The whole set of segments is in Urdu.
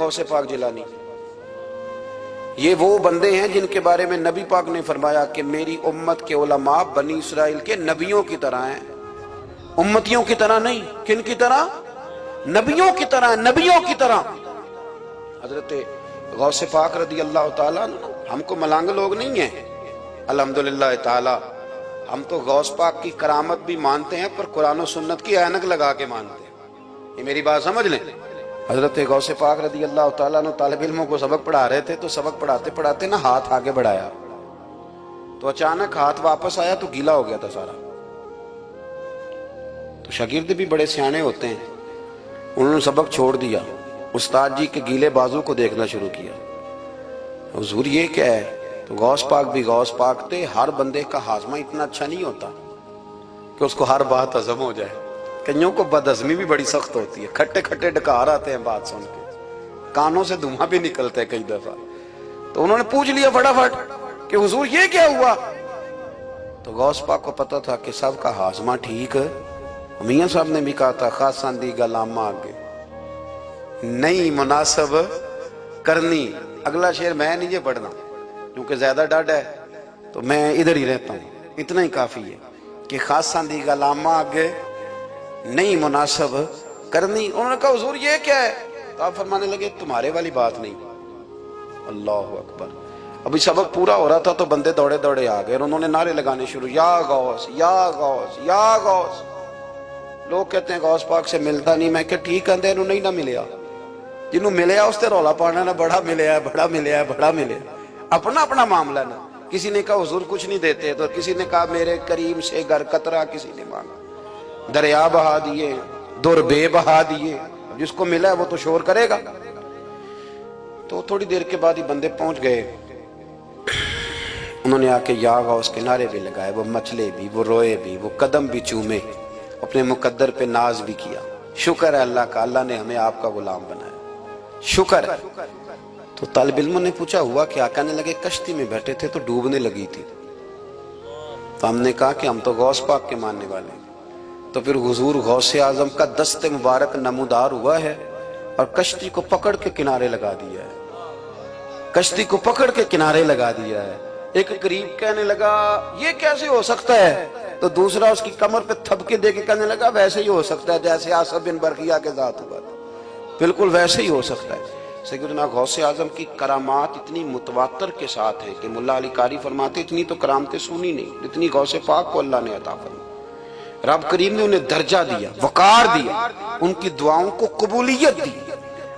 غوث پاک جیلانی؟ یہ وہ بندے ہیں جن کے بارے میں نبی پاک نے فرمایا کہ میری امت کے علماء بنی اسرائیل کے نبیوں کی طرح ہیں، امتیوں کی طرح نہیں۔ کن کی طرح؟ نبیوں کی طرح، نبیوں کی طرح۔ حضرت غوث پاک رضی اللہ تعالیٰ عنہ ہم کو ملانگ لوگ نہیں ہیں، الحمدللہ تعالی۔ ہم تو غوث پاک کی کرامت بھی مانتے ہیں، پر قرآن و سنت کی اینک لگا کے مانتے ہیں۔ یہ میری بات سمجھ لیں۔ حضرت غوث پاک رضی اللہ تعالیٰ عنہ طالب علموں کو سبق پڑھا رہے تھے، تو سبق پڑھاتے پڑھاتے نا ہاتھ آگے بڑھایا، تو اچانک ہاتھ واپس آیا تو گیلا ہو گیا تھا سارا۔ تو شاگرد بھی بڑے سیانے ہوتے ہیں، انہوں نے سبق چھوڑ دیا، استاد جی کے گیلے بازو کو دیکھنا شروع کیا۔ حضور یہ کیا ہے؟ تو غوث پاک بھی غوث پاک تھے۔ ہر بندے کا ہاضمہ اتنا اچھا نہیں ہوتا کہ اس کو ہر بات ہضم ہو جائے، کئیوں کو بد ہضمی بھی بڑی سخت ہوتی ہے، کھٹے کھٹے ڈکار آتے ہیں بات سن کے، کانوں سے دھواں بھی نکلتا ہے کئی دفعہ۔ تو انہوں نے پوچھ لیا فٹافٹ کہ حضور یہ کیا ہوا؟ تو غوث پاک کو پتا تھا کہ سب کا ہاضمہ ٹھیک ہے۔ میاں صاحب نے بھی کہا تھا خاصاں دی گلامہ آگے نہیں مناسب کرنی۔ اگلا شعر میں نہیں یہ پڑھنا کیونکہ زیادہ ڈاڈ ہے، تو میں ادھر ہی رہتا ہوں، اتنا ہی کافی ہے کہ خاصاں دی گلامہ آگے نہیں مناسب کرنی۔ انہوں نے کہا حضور یہ کیا ہے؟ تو آپ فرمانے لگے تمہارے والی بات نہیں۔ اللہ اکبر۔ ابھی سبق پورا ہو رہا تھا تو بندے دوڑے دوڑے آ گئے اور انہوں نے نعرے لگانے شروع، یا غوث یا غوث یا غوث۔ لوگ کہتے ہیں غوث پاک سے ملتا نہیں، میں کہ ٹھیک کہتے انہوں نہیں نہ ملیا، جنہوں ملیا اس تے رولا پانا نہ بڑا ملیا ہے بڑا ملیا ہے بڑا ملیا ہے، اپنا اپنا معاملہ نا۔ کسی نے کہا حضور کچھ نہیں دیتے، تو کسی نے کہا میرے کریم سے گر قطرہ کسی نے مانگا، دریا بہا دیے در بے بہا دیے، جس کو ملا ہے وہ تو شور کرے گا۔ تو تھوڑی دیر کے بعد ہی بندے پہنچ گئے، انہوں نے آ کے یا غوث کے نعرے بھی لگائے، وہ مچلے بھی، وہ روئے بھی، وہ قدم بھی چومے، اپنے مقدر پہ ناز بھی کیا۔ شکر ہے اللہ کا، اللہ نے ہمیں آپ کا غلام بنایا، شکر ہے۔ تو طالب علموں نے پوچھا ہوا کیا؟ کہنے لگے کشتی میں بیٹھے تھے تو ڈوبنے لگی تھی، تو ہم نے کہا کہ ہم تو غوث پاک کے ماننے والے ہیں۔ تو پھر حضور غوث اعظم کا دست مبارک نمودار ہوا ہے اور کشتی کو پکڑ کے کنارے لگا دیا ہے، کشتی کو پکڑ کے کنارے لگا دیا ہے۔ ایک قریب کہنے لگا یہ کیسے ہو سکتا ہے؟ تو دوسرا اس کی کمر پہ تھپکے دے کے کہنے لگا ویسے ہی ہو سکتا ہے جیسے آصف بن برقیہ کے ذات ہوا تھا، بالکل ویسے ہی ہو سکتا ہے۔ سیدنا غوث اعظم کی کرامات اتنی متواتر کے ساتھ ہیں کہ ملا علی قاری فرماتے اتنی تو کرامتیں سنی نہیں جتنی غوث پاک کو اللہ نے عطا فرمائی۔ رب کریم نے انہیں درجہ دیا، وقار دیا، ان کی دعاؤں کو قبولیت دی،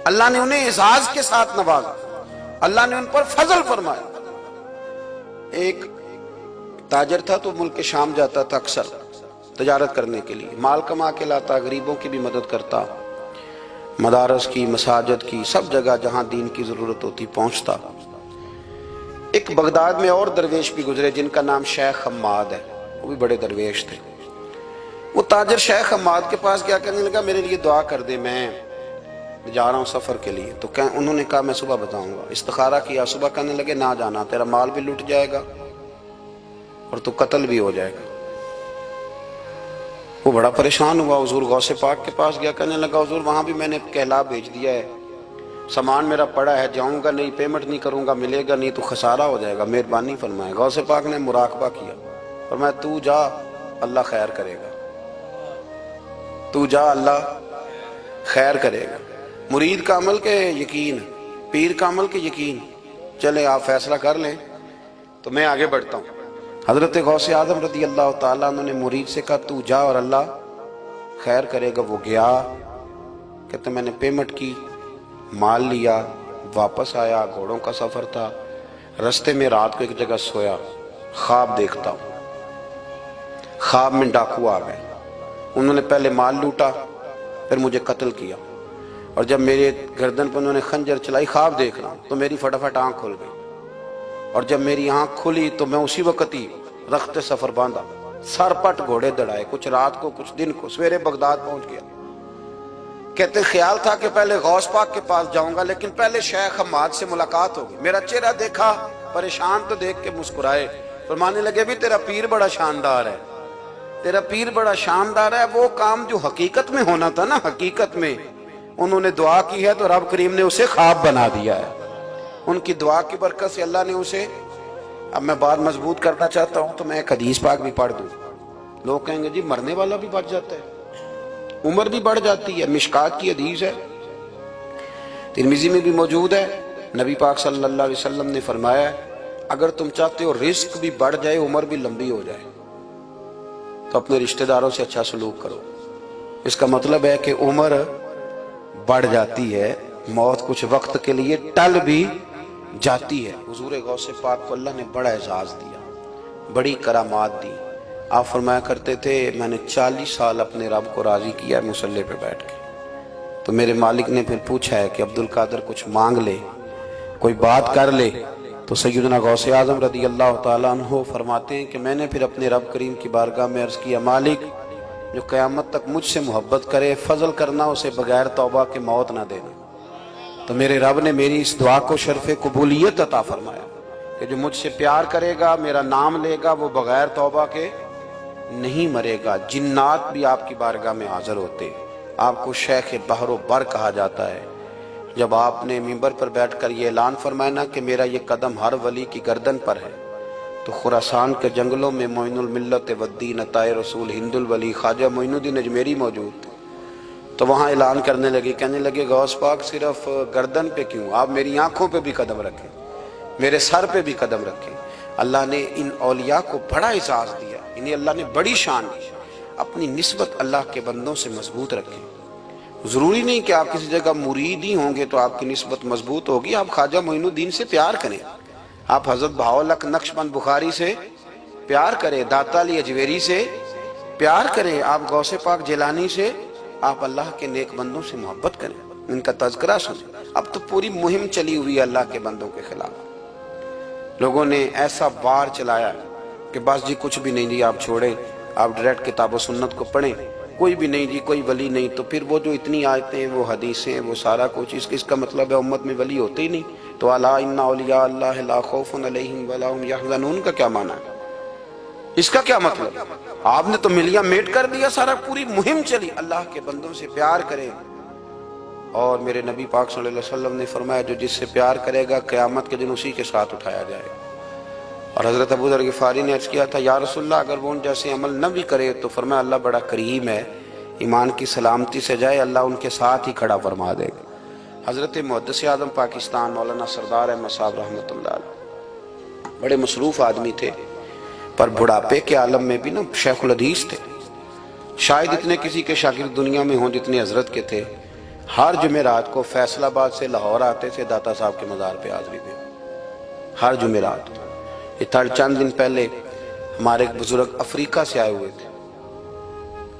اللہ نے انہیں اعزاز کے ساتھ نوازا، اللہ نے ان پر فضل فرمایا۔ ایک تاجر تھا تو ملک شام جاتا تھا اکثر تجارت کرنے کے لیے، مال کما کے لاتا، غریبوں کی بھی مدد کرتا، مدارس کی، مساجد کی، سب جگہ جہاں دین کی ضرورت ہوتی پہنچتا۔ ایک بغداد میں اور درویش بھی گزرے جن کا نام شیخ حماد ہے، وہ بھی بڑے درویش تھے۔ وہ تاجر شیخ حماد کے پاس گیا، کہنے لگا میرے لیے دعا کر دے، میں جا رہا ہوں سفر کے لیے۔ تو انہوں نے کہا میں صبح بتاؤں گا۔ استخارہ کیا، صبح کہنے لگے نہ جانا، تیرا مال بھی لٹ جائے گا اور تو قتل بھی ہو جائے گا۔ وہ بڑا پریشان ہوا، حضور غوث پاک کے پاس گیا، کہنے لگا حضور وہاں بھی میں نے کہلا بھیج دیا ہے، سامان میرا پڑا ہے، جاؤں گا نہیں، پیمنٹ نہیں کروں گا، ملے گا نہیں تو خسارہ ہو جائے گا، مہربانی فرمائے۔ غوث پاک نے مراقبہ کیا، فرمایا تو جا اللہ خیر کرے گا، تو جا اللہ خیر کرے گا۔ مرید کا عمل کے یقین، پیر کا عمل کے یقین، چلے آپ فیصلہ کر لیں تو میں آگے بڑھتا ہوں۔ حضرت غوث اعظم رضی اللہ تعالیٰ عنہ نے مرید سے کہا تو جا اور اللہ خیر کرے گا۔ وہ گیا، کہتے میں نے پیمنٹ کی، مال لیا، واپس آیا، گھوڑوں کا سفر تھا، رستے میں رات کو ایک جگہ سویا، خواب دیکھتا ہوں، خواب میں ڈاکو آ گئے، انہوں نے پہلے مال لوٹا پھر مجھے قتل کیا، اور جب میرے گردن پر انہوں نے خنجر چلائی، خواب دیکھ رہا ہوں تو میری فٹافٹ آنکھ کھل گئی، اور جب میری آنکھ کھلی تو میں اسی وقت ہی رخت سفر باندھا، سر پٹ گھوڑے دڑائے، کچھ رات کو کچھ دن کو، سویرے بغداد پہنچ گیا۔ کہتے خیال تھا کہ پہلے غوث پاک کے پاس جاؤں گا، لیکن پہلے شیخ حماد سے ملاقات ہوگی۔ میرا چہرہ دیکھا، پریشان تو دیکھ کے مسکرائے، فرمانے لگے بھی تیرا پیر بڑا شاندار ہے، تیرا پیر بڑا شاندار ہے، وہ کام جو حقیقت میں ہونا تھا نا، حقیقت میں انہوں نے دعا کی ہے تو رب کریم نے اسے خواب بنا دیا ہے. ان کی دعا کی برکت سے اللہ نے اسے. اب میں بات مضبوط کرنا چاہتا ہوں تو میں ایک حدیث پاک بھی پڑھ دوں. لوگ کہیں گے جی مرنے والا بھی بچ جاتا ہے, عمر بھی بڑھ جاتی ہے. مشکات کی حدیث ہے, ترمذی میں بھی موجود ہے. نبی پاک صلی اللہ علیہ وسلم نے فرمایا ہے اگر تم چاہتے ہو رزق بھی بڑھ جائے, عمر بھی لمبی ہو جائے, تو اپنے رشتہ داروں سے اچھا سلوک کرو. اس کا مطلب ہے کہ عمر بڑھ جاتی ہے, موت کچھ وقت کے لیے ٹل بھی جاتی ہے. حضور غوث پاک کو اللہ نے بڑا اعزاز دیا, بڑی کرامات دی. آپ فرمایا کرتے تھے میں نے 40 سال اپنے رب کو راضی کیا مصلی پہ بیٹھ کے. تو میرے مالک نے پھر پوچھا ہے کہ عبد القادر کچھ مانگ لے, کوئی بات کر لے. تو سیدنا غوث اعظم رضی اللہ تعالیٰ عنہ فرماتے ہیں کہ میں نے پھر اپنے رب کریم کی بارگاہ میں عرض کیا مالک جو قیامت تک مجھ سے محبت کرے فضل کرنا, اسے بغیر توبہ کے موت نہ دینا. تو میرے رب نے میری اس دعا کو شرف قبولیت عطا فرمایا کہ جو مجھ سے پیار کرے گا, میرا نام لے گا, وہ بغیر توبہ کے نہیں مرے گا. جنات بھی آپ کی بارگاہ میں حاضر ہوتے. آپ کو شیخ بحر و بر کہا جاتا ہے. جب آپ نے منبر پر بیٹھ کر یہ اعلان فرمایا نا کہ میرا یہ قدم ہر ولی کی گردن پر ہے, تو خراسان کے جنگلوں میں معین الملت والدین عطائے رسول ہند الولی خواجہ معین الدین اجمیری موجود تھے. تو وہاں اعلان کرنے لگے, کہنے لگے غوث پاک صرف گردن پہ کیوں, آپ میری آنکھوں پہ بھی قدم رکھیں, میرے سر پہ بھی قدم رکھیں. اللہ نے ان اولیاء کو بڑا اعزاز دیا, انہیں اللہ نے بڑی شان دی. اپنی نسبت اللہ کے بندوں سے مضبوط رکھیں. ضروری نہیں کہ آپ کسی جگہ مرید ہی ہوں گے تو آپ کی نسبت مضبوط ہوگی. آپ خواجہ معین الدین سے پیار کریں, آپ حضرت بہاؤالحق نقشبند بخاری سے پیار کریں, داتا علی اجویری سے پیار کریں, آپ غوث پاک جیلانی سے, آپ اللہ کے نیک بندوں سے محبت کریں, ان کا تذکرہ سنیں. اب تو پوری مہم چلی ہوئی ہے اللہ کے بندوں کے خلاف. لوگوں نے ایسا وار چلایا کہ بس جی کچھ بھی نہیں جی آپ چھوڑیں, آپ ڈائریکٹ کتاب و سنت کو پڑھیں, کوئی بھی نہیں جی, کوئی ولی نہیں. تو پھر وہ جو اتنی آیتیں, وہ حدیثیں, وہ سارا کچھ, اس کا مطلب ہے امت میں ولی ہوتے ہی نہیں. تو الا ان اولیاء اللہ لا خوف علیہم ولا هم یحزنون کا کیا معنی ہے, اس کا کیا مطلب؟ آپ نے تو ملیا میٹ کر دیا سارا. پوری مہم چلی اللہ کے بندوں سے پیار کریں. اور میرے نبی پاک صلی اللہ علیہ وسلم نے فرمایا جو جس سے پیار کرے گا قیامت کے دن اسی کے ساتھ اٹھایا جائے گا. اور حضرت ابو ذر غفاری نے عرض کیا تھا یا رسول اللہ اگر وہ ان جیسے عمل نہ بھی کرے تو فرمایا اللہ بڑا کریم ہے, ایمان کی سلامتی سے جائے اللہ ان کے ساتھ ہی کھڑا فرما دے گا. حضرت محدث اعظم پاکستان مولانا سردار احمد صاحب رحمۃ اللہ علیہ بڑے مصروف آدمی تھے, پر بڑھاپے کے عالم میں بھی نا شیخ الحدیث تھے. شاید اتنے کسی کے شاگرد دنیا میں ہوں جتنے حضرت کے تھے. ہر جمعرات کو فیصل آباد سے لاہور آتے تھے داتا صاحب کے مزار پہ حاضری دے, ہر جمعرات. یہ چند دن پہلے ہمارے ایک بزرگ افریقہ سے آئے ہوئے تھے,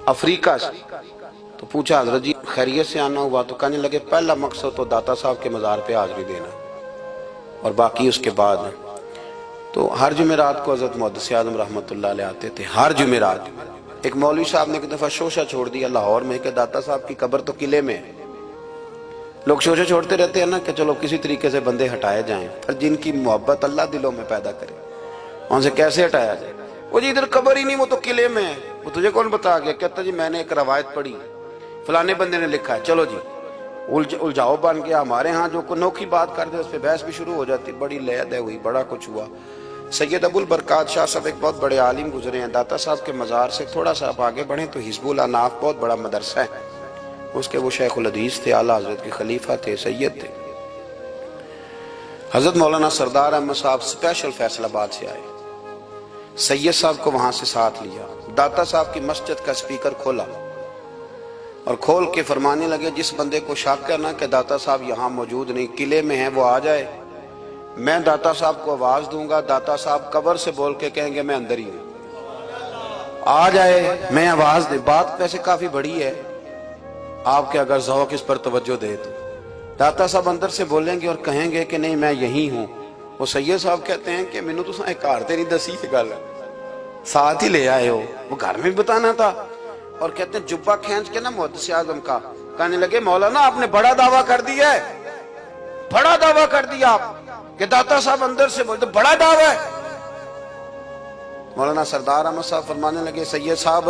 افریقہ سے. تو پوچھا حضرت جی خیریت سے آنا ہوا؟ تو کہنے لگے پہلا مقصد تو داتا صاحب کے مزار پہ حاضری دینا اور باقی اس کے بعد. تو ہر جمعرات کو حضرت محدث اعظم رحمۃ اللہ علیہ آتے تھے, ہر جمعرات. ایک مولوی صاحب نے ایک دفعہ شوشہ چھوڑ دیا لاہور میں کہ داتا صاحب کی قبر تو قلعے میں ہے. لوگ شوشہ چھوڑتے رہتے ہیں نا کہ چلو کسی طریقے سے بندے ہٹائے جائیں, پر جن کی محبت اللہ دلوں میں پیدا کرے وہاں سے کیسے ہٹایا جائے؟ وہ جی ادھر قبر ہی نہیں, وہ تو قلعے میں ہے. وہ تجھے کون بتا گیا؟ کہتا جی میں نے ایک روایت پڑھی, فلانے بندے نے لکھا ہے. چلو جی الجھاؤ بن گیا. ہمارے ہاں جو کوئی نوکھی بات کر دے اس پہ بحث بھی شروع ہو جاتی. بڑی لہد ہوئی, بڑا کچھ ہوا. سید ابو البرکات شاہ صاحب ایک بہت بڑے عالم گزرے ہیں. داتا صاحب کے مزار سے تھوڑا سا آپ آگے بڑھیں تو حزب الاناف بہت بڑا مدرسہ ہے, اس کے وہ شیخ الحدیث تھے, اعلیٰ حضرت کے خلیفہ تھے, سید تھے. حضرت مولانا سردار احمد صاحب اسپیشل فیصل آباد سے آئے, سید صاحب کو وہاں سے ساتھ لیا. داتا صاحب کی مسجد کا سپیکر کھولا اور کھول کے فرمانے لگے جس بندے کو شک کرنا کہ داتا صاحب یہاں موجود نہیں, قلعے میں ہیں, وہ آ جائے. میں داتا صاحب کو آواز دوں گا, داتا صاحب قبر سے بول کے کہیں گے میں اندر ہی ہوں, آ جائے, میں آواز دے. بات ویسے کافی بڑی ہے, آپ کے اگر ذوق اس پر توجہ دے تو. داتا صاحب اندر سے بولیں گے اور کہیں گے کہ نہیں میں یہی ہوں. وہ سید صاحب کہتے ہیں کہ مینوں تو ایک گھر تے نہیں دسی یہ گل, ساتھ ہی لے آئے ہو, وہ گھر میں بھی بتانا تھا. اور کہتے ہیں جبہ کھینچ کے نا محدث اعظم کا, کہنے لگے مولانا آپ نے بڑا دعویٰ کر دیا ہے, بڑا دعویٰ کر دیا آپ کہ داتا صاحب اندر سے بولتے, بڑا دعویٰ ہے. مولانا سردار احمد صاحب فرمانے لگے سید صاحب